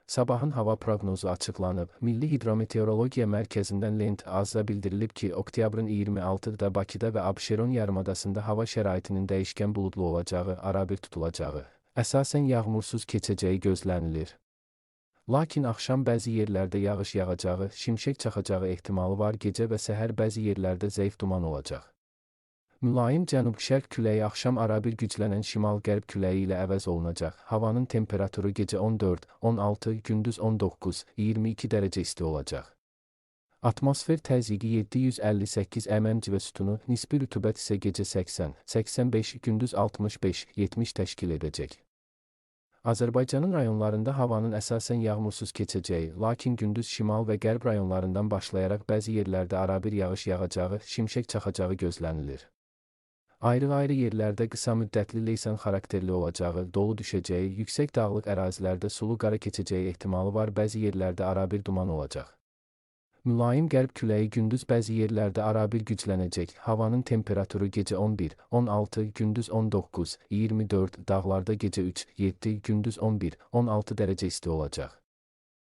Sabahın hava proqnozu açıqlanıb. Milli Hidrometeorologiya Mərkəzindən Lent AZ-da bildirilib ki, oktyabrın 26-da Bakıda və Abşeron yarımadasında hava şəraitinin dəyişkən buludlu olacağı, arabir tutulacağı, əsasən yağmursuz keçəcəyi gözlənilir. Lakin axşam bəzi yerlərdə yağış yağacağı, şimşək çaxacağı ehtimalı var, gecə və səhər bəzi yerlərdə zəif duman olacaq. Mülayim cənub-şərq küləyi axşam arabir güclənən şimal-qərb küləyi ilə əvəz olunacaq. Havanın temperaturu gecə 14-16, gündüz 19-22 dərəcə isti olacaq. Atmosfer təzyiqi 758 mmc sütunu, nisbi rütubət isə gecə 80-85, gündüz 65-70 təşkil edəcək. Azərbaycanın rayonlarında havanın əsasən yağmursuz keçəcəyi, lakin gündüz şimal və qərb rayonlarından başlayaraq bəzi yerlərdə arabir yağış yağacağı, şimşək çaxacağı gözlənilir. Ayrı-ayrı yerlərdə qısa müddətli leysan xarakterli olacağı, dolu düşəcəyi, yüksək dağlıq ərazilərdə sulu qara keçəcəyi ehtimalı var, bəzi yerlərdə arabir duman olacaq. Mülayim qərb küləyi gündüz bəzi yerlərdə arabir güclənəcək. Havanın temperaturu gecə 11-16, gündüz 19-24, dağlarda gecə 3-7, gündüz 11-16 dərəcə isti olacaq.